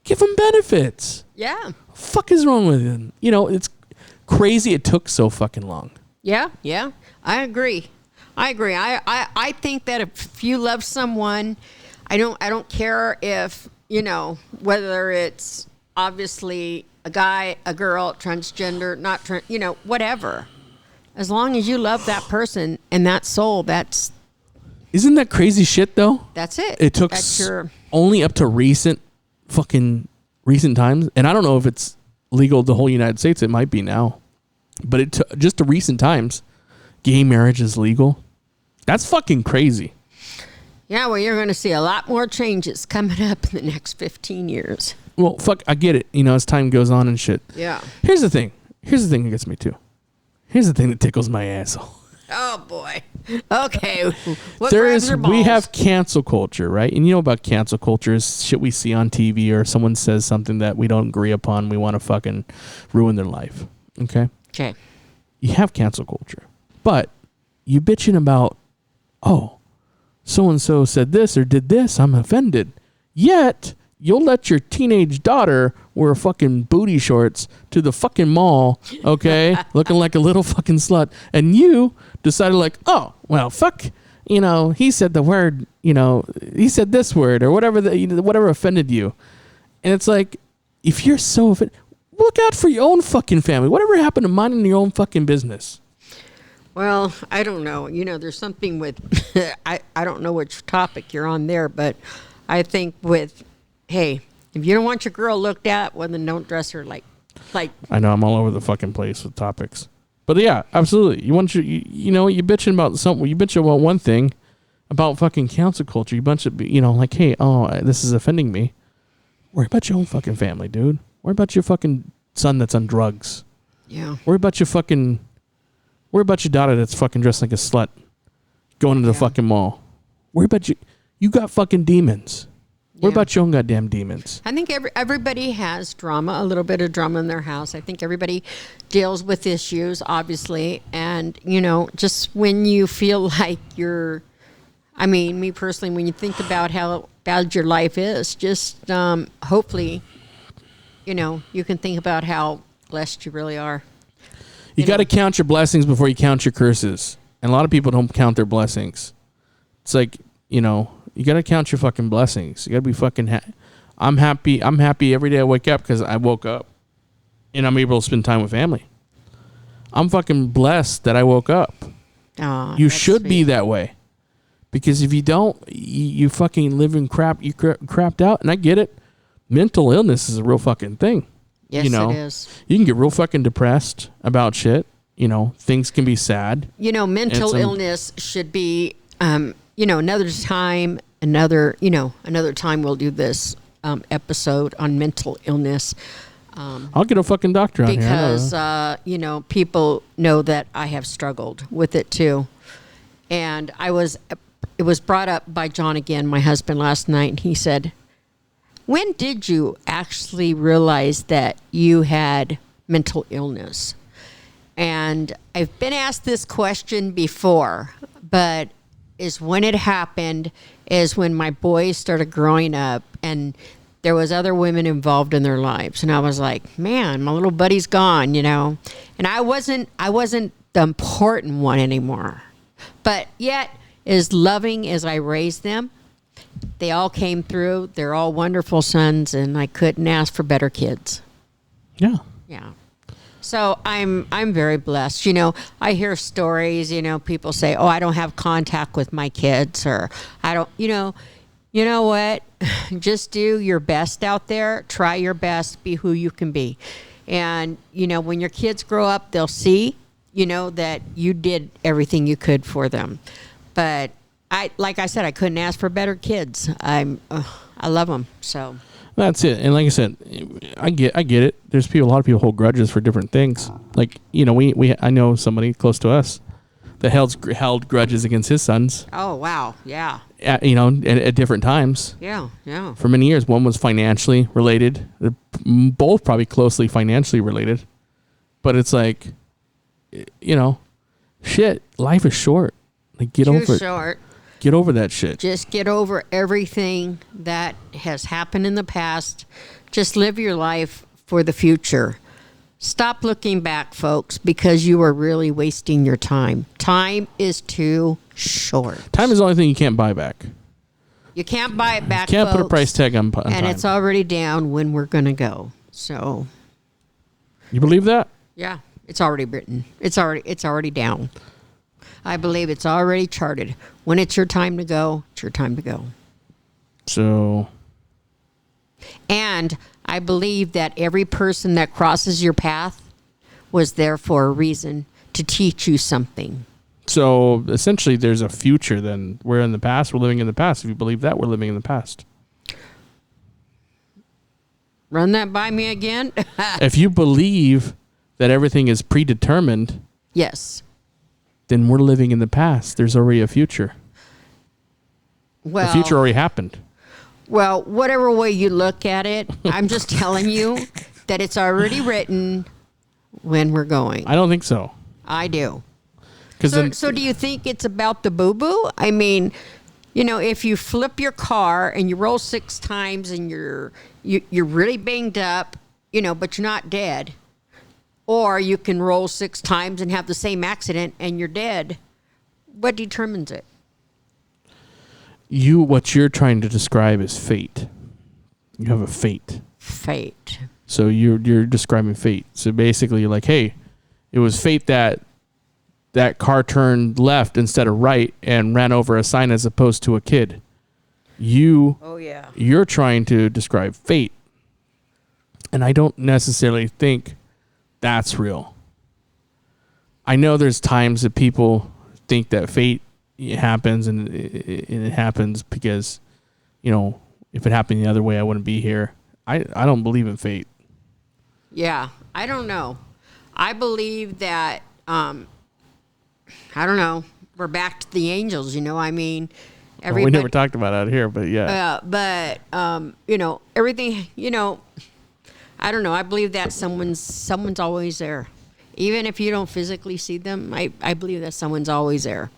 Give them benefits. Yeah. What the fuck is wrong with them? You know, it's crazy it took so fucking long. Yeah. I agree. I think that if you love someone, I don't care if, you know, whether it's obviously a guy, a girl, transgender, not you know, whatever. As long as you love that person and that soul, Isn't that crazy shit though? That's it. It took only up to recent times, and I don't know if it's legal the whole United States. It might be now, but it took just to recent times. Gay marriage is legal. That's fucking crazy. Yeah, well, you're going to see a lot more changes coming up in the next 15 years. Well, fuck, I get it. You know, as time goes on and shit. Yeah. Here's the thing that gets me too. Here's the thing that tickles my asshole. Oh boy. Okay. We have cancel culture, right? And you know about cancel culture is shit we see on TV, or someone says something that we don't agree upon. We want to fucking ruin their life. Okay. You have cancel culture, but you bitching about, oh, so-and-so said this or did this, I'm offended. Yet you'll let your teenage daughter wear fucking booty shorts to the fucking mall, okay, looking like a little fucking slut, and you decided like, oh, well, fuck, you know, he said the word, you know, he said this word or whatever, whatever offended you. And it's like, if you're so offended, look out for your own fucking family. Whatever happened to minding your own fucking business? Well, I don't know. You know, there's something with, I don't know which topic you're on there, but I think with, hey, If you don't want your girl looked at, well, then don't dress her like. I know I'm all over the fucking place with topics, but yeah, absolutely. You want you bitching about something. You bitch about one thing, about fucking cancel culture. You bunch of like, hey, this is offending me. Worry about your own fucking family, dude. Worry about your fucking son that's on drugs. Yeah. Worry about your daughter that's fucking dressed like a slut, going to the fucking mall. Worry about you got fucking demons. Worry about your own goddamn demons. I think everybody has drama, a little bit of drama in their house. I think everybody deals with issues, obviously. And, just when you feel like me personally, when you think about how bad your life is, just hopefully, you can think about how blessed you really are. You got to count your blessings before you count your curses. And a lot of people don't count their blessings. It's like, you got to count your fucking blessings. You got to be fucking I'm happy every day I wake up because I woke up and I'm able to spend time with family. I'm fucking blessed that I woke up. Oh, you should be that way. Because if you don't, you fucking live in crap. You crapped out. And I get it. Mental illness is a real fucking thing. Yes, it is. You can get real fucking depressed about shit. Things can be sad. Mental illness should be, another time we'll do this episode on mental illness. I'll get a fucking doctor on because, people know that I have struggled with it too. And it was brought up by John again, my husband, last night. And he said, when did you actually realize that you had mental illness? And I've been asked this question before, but when it happened is when my boys started growing up and there was other women involved in their lives. And I was like, man, my little buddy's gone, And I wasn't the important one anymore. But yet, as loving as I raised them, they all came through. They're all wonderful sons, and I couldn't ask for better kids. Yeah. Yeah. So I'm very blessed. I hear stories, people say, oh, I don't have contact with my kids, or I don't, you know what? Just do your best out there. Try your best. Be who you can be. And, when your kids grow up, they'll see, that you did everything you could for them. But like I said, I couldn't ask for better kids. I love them. So that's it. And like I said, I get it. There's a lot of people hold grudges for different things. Like, I know somebody close to us that held grudges against his sons. Oh, wow. Yeah. At different times. Yeah. Yeah. For many years, one was financially related. They're both probably closely financially related. But it's like, shit, life is short. Like, get over it. Short. Get over that shit. Just get over everything that has happened in the past. Just live your life for the future. Stop looking back, folks, because you are really wasting your time. Time is too short. Time is the only thing you can't buy back. You can't buy it back, Can't folks, put a price tag on time. And it's already down when we're going to go. So. You believe that? Yeah, it's already written. It's already down. I believe it's already charted. When it's your time to go, it's your time to go. So. And I believe that every person that crosses your path was there for a reason, to teach you something. So essentially there's a future then. We're in the past, we're living in the past. If you believe that, we're living in the past. Run that by me again. If you believe that everything is predetermined. Yes. Then we're living in the past. There's already a future. Well, the future already happened. Well, whatever way you look at it, I'm just telling you that it's already written when we're going. I don't think so. I do. So do you think it's about the boo-boo? I mean, if you flip your car and you roll 6 times and you're really banged up, but you're not dead. Or you can roll 6 times and have the same accident and you're dead. What determines it? What you're trying to describe is fate. You have a fate. Fate. So you're describing fate. So basically you're like, hey, it was fate that car turned left instead of right and ran over a sign as opposed to a kid. You're trying to describe fate And I don't necessarily think that's real. I know there's times that people think that fate happens, and it happens because, you know, if it happened the other way, I wouldn't be here. I don't believe in fate. Yeah, I don't know. I believe that, I don't know, we're back to the angels, you know, I mean, Well, we never talked about it out here, but yeah. You know, everything, you know, I don't know. I believe that someone's always there. Even if you don't physically see them, I believe that someone's always there.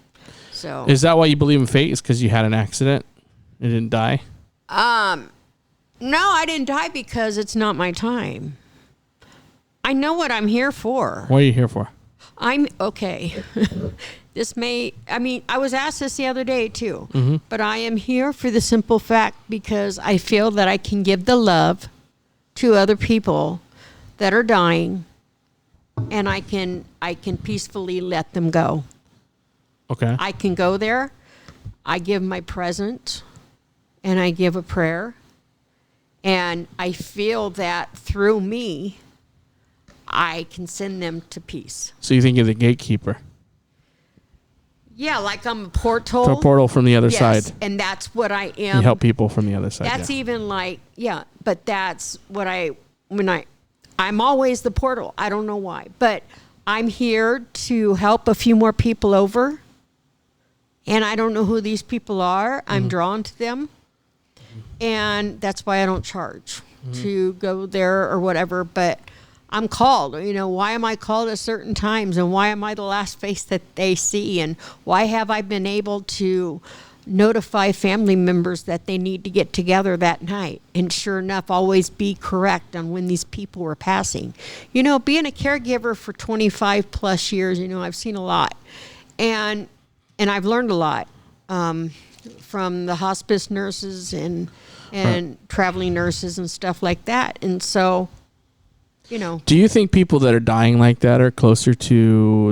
So is that why you believe in fate? Is because you had an accident and didn't die? No, I didn't die because it's not my time. I know what I'm here for. What are you here for? I'm okay. I was asked this the other day too, but I am here for the simple fact because I feel that I can give the love to other people that are dying, and I can peacefully let them go. Okay. I can go there, I give my present, and I give a prayer, and I feel that through me, I can send them to peace. So you think you're the gatekeeper? Yeah, like I'm a portal. To a portal from the other side. And that's what I am. You help people from the other side. That's even like, but that's what I'm always the portal. I don't know why, but I'm here to help a few more people over. And I don't know who these people are. I'm drawn to them. And that's why I don't charge to go there or whatever, but I'm called. You know, why am I called at certain times, and why am I the last face that they see, and why have I been able to notify family members that they need to get together that night, and sure enough always be correct on when these people were passing. You know, being a caregiver for 25 plus years, you know, I've seen a lot, and I've learned a lot from the hospice nurses and traveling nurses and stuff like that. And so, you know. Do you think people that are dying like that are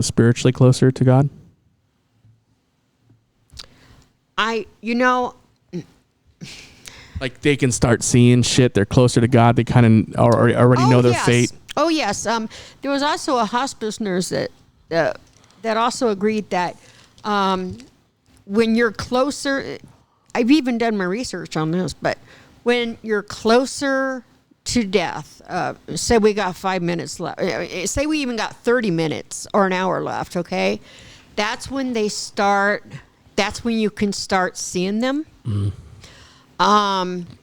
spiritually closer to God? Like they can start seeing shit. They're closer to God. They kind of already know their fate. Oh, yes. There was also a hospice nurse that also agreed that when you're closer, I've even done my research on this, but when you're closer to death, say we got 5 minutes left, say we even got 30 minutes or an hour left, okay? That's when you can start seeing them. And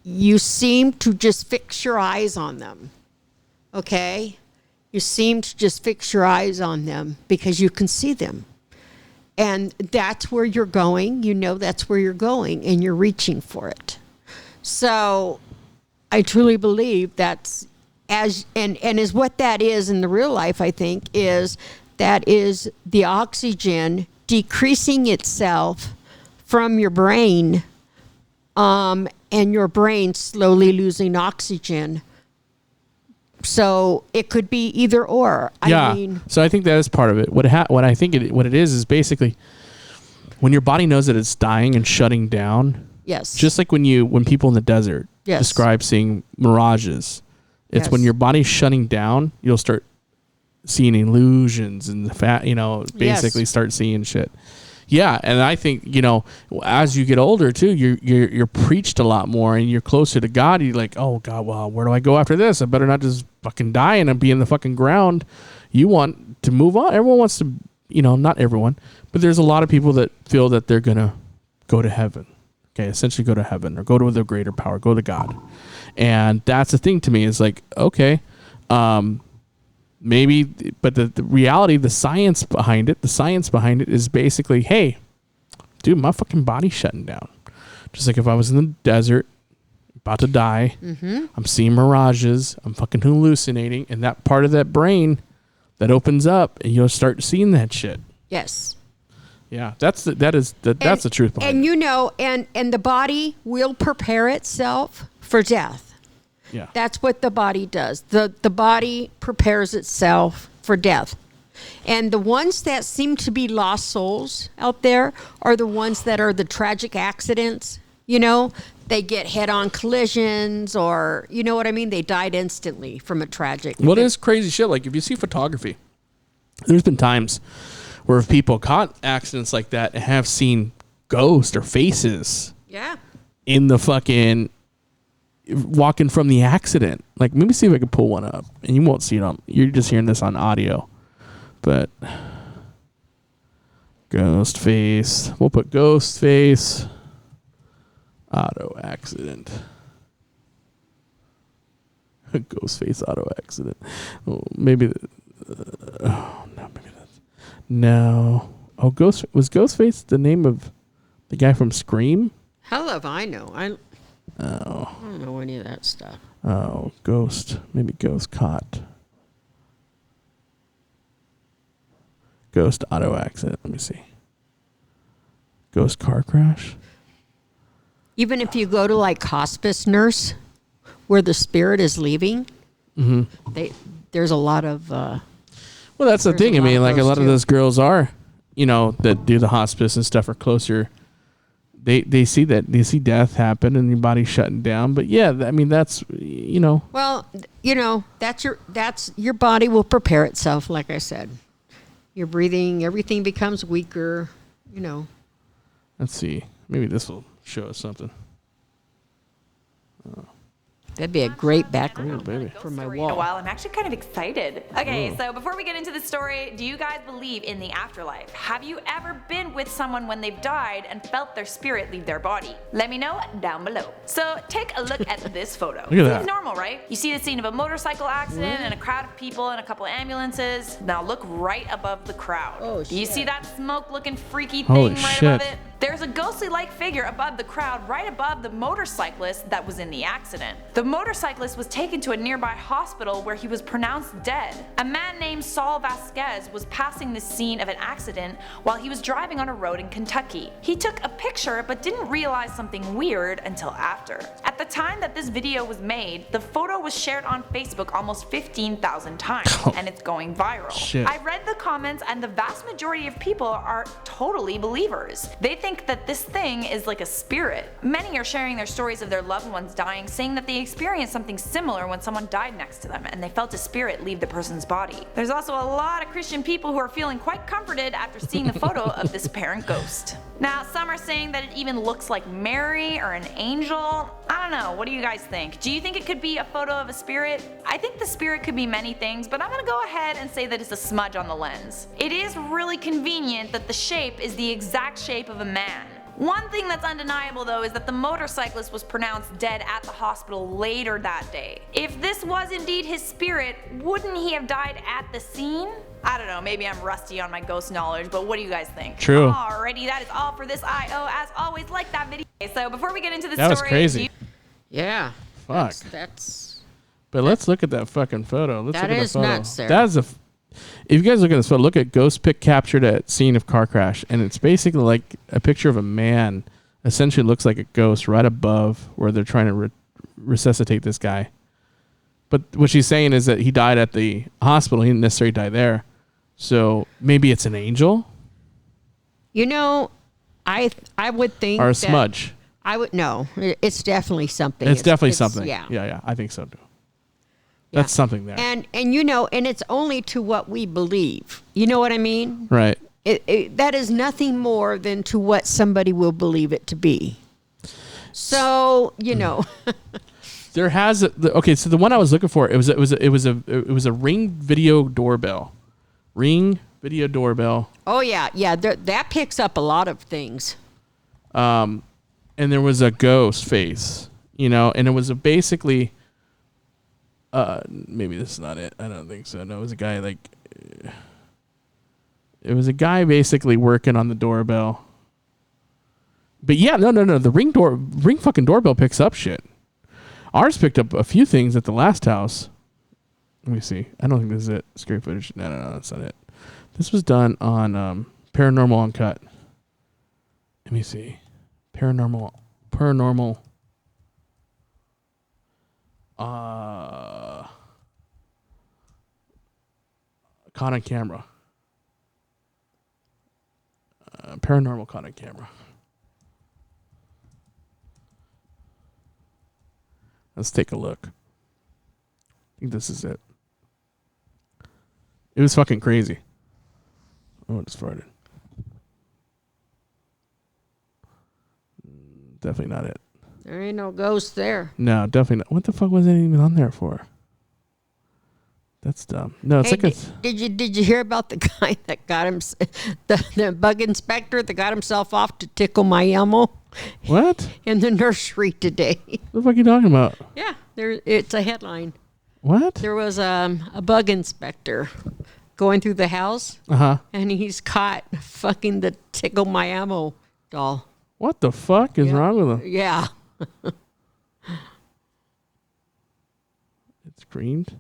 you seem to just fix your eyes on them, okay? You seem to just fix your eyes on them because you can see them. And that's where you're going. You know that's where you're going, and you're reaching for it. So I truly believe that's is what that is in the real life, I think, is that is the oxygen decreasing itself from your brain, and your brain slowly losing oxygen. So it could be either or. So I think that is part of it. What it is basically when your body knows that it's dying and shutting down. Yes. Just like when people in the desert describe seeing mirages. It's when your body's shutting down, you'll start seeing illusions and basically start seeing shit. Yeah, and I think, as you get older too, you're preached a lot more and you're closer to God. You're like, oh God, well, where do I go after this? I better not just fucking die and be in the fucking ground. You want to move on. Everyone wants to, not everyone, but there's a lot of people that feel that they're gonna go to heaven. Okay, essentially go to heaven or go to the greater power, go to God. And that's the thing to me is like, okay, maybe, but the reality, the science behind it is basically, hey, dude, my fucking body's shutting down. Just like if I was in the desert, about to die, I'm seeing mirages, I'm fucking hallucinating, and that part of that brain that opens up, and you'll start seeing that shit. Yes. Yeah, that's the truth behind it. And the body will prepare itself for death. Yeah. That's what the body does. The body prepares itself for death. And the ones that seem to be lost souls out there are the ones that are the tragic accidents, they get head-on collisions, or you know what I mean. They died instantly from a tragic. What is crazy shit? Like if you see photography, there's been times where people caught accidents like that and have seen ghosts or faces. Yeah. In the fucking walking from the accident. Like, let me see if I can pull one up, and you won't see it on. You're just hearing this on audio, but ghost face. We'll put ghost face. Auto accident. Ghost face auto accident. Oh, maybe. Oh no, maybe that's no. Oh, Ghostface the name of the guy from Scream? Hell if I know. I don't know any of that stuff. Oh, ghost. Maybe ghost caught. Ghost auto accident. Let me see. Ghost car crash. Even if you go to like hospice nurse, where the spirit is leaving, there's a lot of. Well, that's the thing. I mean, like a lot of those girls are, that do the hospice and stuff are closer. They see death happen and your body shutting down. But yeah, I mean that's. Well, that's your body will prepare itself. Like I said, your breathing, everything becomes weaker. Let's see. Maybe this will show us something. That'd be a great background for my wall. Well, I'm actually kind of excited. Okay, so before we get into the story, do you guys believe in the afterlife? Have you ever been with someone when they've died and felt their spirit leave their body? Let me know down below. So take a look at this photo. Look at that. Seems normal, right? You see the scene of a motorcycle accident and a crowd of people and a couple of ambulances. Now look right above the crowd. Oh, do you shit. see that smoke-looking freaky Holy thing right shit. above it? There's a ghostly-like figure above the crowd right above the motorcyclist that was in the accident. The motorcyclist was taken to a nearby hospital where he was pronounced dead. A man named Saul Vasquez was passing the scene of an accident while he was driving on a road in Kentucky. He took a picture but didn't realize something weird until after. At the time that this video was made, the photo was shared on Facebook almost 15,000 times and it's going viral. Shit. I read the comments and the vast majority of people are totally believers. They think that this thing is like a spirit. Many are sharing their stories of their loved ones dying, saying that they experienced something similar when someone died next to them and they felt a spirit leave the person's body. There's also a lot of Christian people who are feeling quite comforted after seeing the photo of this apparent ghost. Now, some are saying that it even looks like Mary or an angel. I don't know, what do you guys think? Do you think it could be a photo of a spirit? I think the spirit could be many things, but I'm gonna go ahead and say that it's a smudge on the lens. It is really convenient that the shape is the exact shape of a man. One thing that's undeniable though is that the motorcyclist was pronounced dead at the hospital later that day. If this was indeed his spirit, wouldn't he have died at the scene? I don't know, maybe I'm rusty on my ghost knowledge, but what do you guys think? True. Alrighty, that is all for this I.O. As always, like that video. So before we get into the That was story, crazy. Yeah. Fuck. That's But let's look at that fucking photo. Let's That look at is the photo. nuts there. That is if you guys look at this photo, look at ghost pic captured at scene of car crash, and it's basically like a picture of a man. Essentially, looks like a ghost right above where they're trying to resuscitate this guy. But what she's saying is that he died at the hospital. He didn't necessarily die there. So maybe it's an angel I would think or a that smudge. I would no. It's definitely something. It's definitely something. Yeah. Yeah. I think so too. Yeah. That's something there. And and it's only to what we believe. You know what I mean? Right. That is nothing more than to what somebody will believe it to be. So There has okay. So the one I was looking for, it was a Ring video doorbell. Ring video doorbell. Oh yeah. That picks up a lot of things. And there was a ghost face, and it was basically. Maybe this is not it. I don't think so. No, it was a guy It was a guy basically working on the doorbell. But yeah, no. The Ring fucking doorbell picks up shit. Ours picked up a few things at the last house. Let me see. I don't think this is it. Scary footage. No, that's not it. This was done on Paranormal Uncut. Let me see. Paranormal. Caught on camera. Paranormal caught on camera. Let's take a look. I think this is it. It was fucking crazy. Oh, it just farted. Definitely not it. There ain't no ghost there. No, definitely not. What the fuck was it even on there for? That's dumb. No, it's Hey, like did you hear about the guy that got him, the bug inspector that got himself off to tickle my Elmo? What? In the nursery today. What the fuck are you talking about? Yeah, it's a headline. What? There was a bug inspector going through the house, and he's caught fucking the Tickle My Elmo doll. What the fuck is wrong with him? Yeah. It screamed.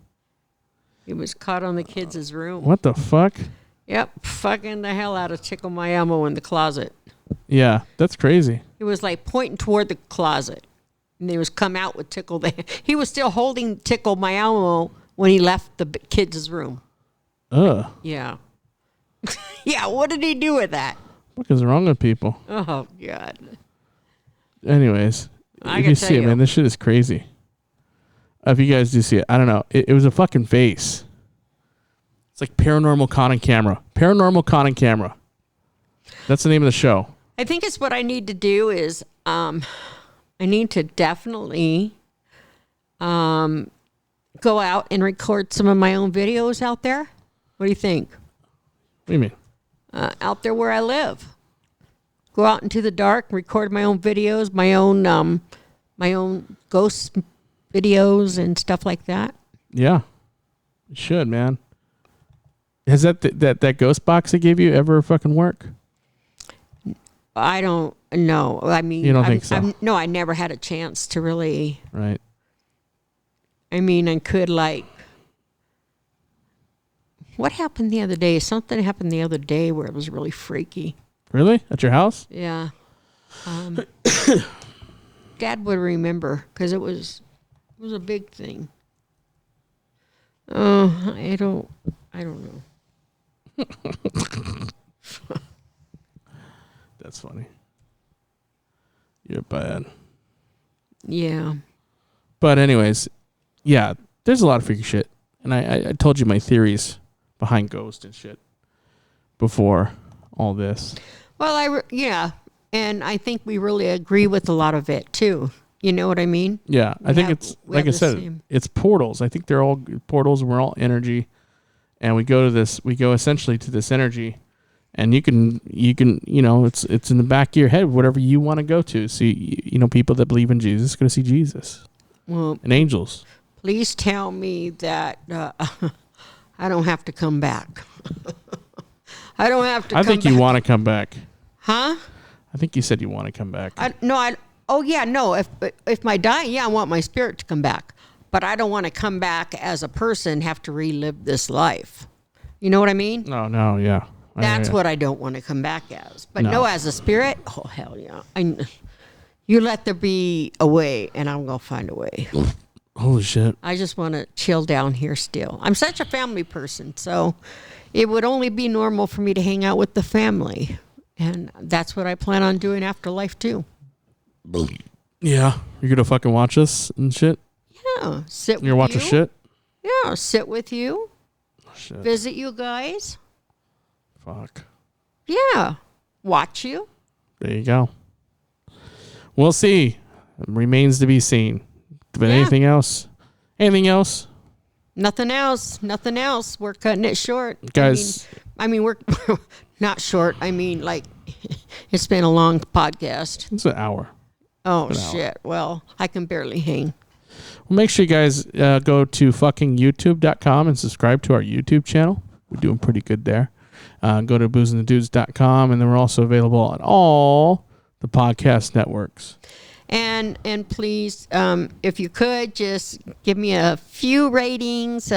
He was caught on the kids' room. What the fuck? Yep, fucking the hell out of Tickle My Elmo in the closet. Yeah, that's crazy. He was like pointing toward the closet, and he was come out with Tickle. He was still holding Tickle My Elmo when he left the kids' room. Ugh. Yeah. Yeah, what did he do with that? What is wrong with people? Oh, God. Anyways, I if can you tell see it, you. man, this shit is crazy. If you guys do see it, I don't know. It was a fucking face. It's like Paranormal Con Camera. Paranormal Con Camera. That's the name of the show. I think it's what I need to do is I need to definitely go out and record some of my own videos out there. What do you think? What do you mean? Out there where I live. Go out into the dark, record my own videos, my own ghost videos and stuff like that. Yeah. You should, man. Has that ghost box they gave you ever fucking work? I don't know. I mean, You don't think so? No, I never had a chance to really. Right. I mean, I could like. What happened the other day? Something happened the other day where it was really freaky. Really? At your house? Yeah. Dad would remember because it was a big thing. Oh, I don't know. That's funny. You're bad. Yeah. But anyways, yeah, there's a lot of freaky shit. And I told you my theories behind ghosts and shit before all this. Well, yeah. And I think we really agree with a lot of it too. You know what I mean? Yeah, I think it's we like I have the said, same. it's portals. I think they're all portals. We're all energy, and we go essentially to this energy, and you can it's in the back of your head whatever you want to go to. So people that believe in Jesus going to see Jesus, Well, and angels. please tell me that I don't have to come back. I don't have to. I think you want to come back. Huh? I think you said you want to come back. Oh yeah, no. If I die, yeah, I want my spirit to come back. But I don't want to come back as a person, have to relive this life. You know what I mean? No, yeah. That's what I don't want to come back as. But No. no, as a spirit, oh hell yeah. You let there be a way, and I'm gonna find a way. Holy shit. I just want to chill down here still. I'm such a family person, so it would only be normal for me to hang out with the family. And that's what I plan on doing after life too. Yeah, you're gonna fucking watch us and shit. Yeah, sit with you. You're watching shit. Yeah, sit with you. Oh, shit. Visit you guys. Fuck. Yeah, watch you. There you go. We'll see. It remains to be seen. But Yeah. anything else? Anything else? Nothing else. Nothing else. We're cutting it short, Guys. I mean, we're not short. I mean, like, it's been a long podcast. It's an hour. Oh An hour. shit. Well, I can barely hang. Well, make sure you guys go to fuckingyoutube.com and subscribe to our YouTube channel. We're doing pretty good there. Go to boozingthedudes.com, and then we're also available on all the podcast networks. And please, if you could, just give me a few ratings,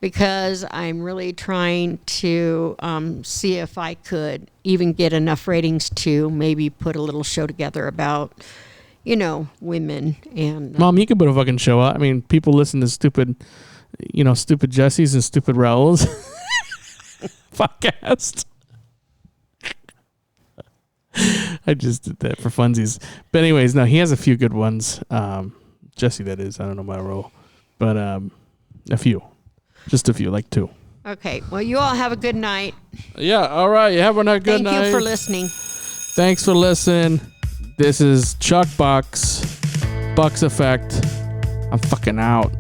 because I'm really trying to see if I could even get enough ratings to maybe put a little show together about, women and. Mom, you could put a fucking show out. I mean, people listen to stupid Jessies and stupid Raoul's podcast. I just did that for funsies. But anyways, no, he has a few good ones. Jesse, that is. I don't know my role. But a few. Just a few, like 2. Okay. Well, you all have a good night. Yeah, all right. You have a good night. Thank you for listening. Thanks for listening. This is Chuck Bux, Bux Effect. I'm fucking out.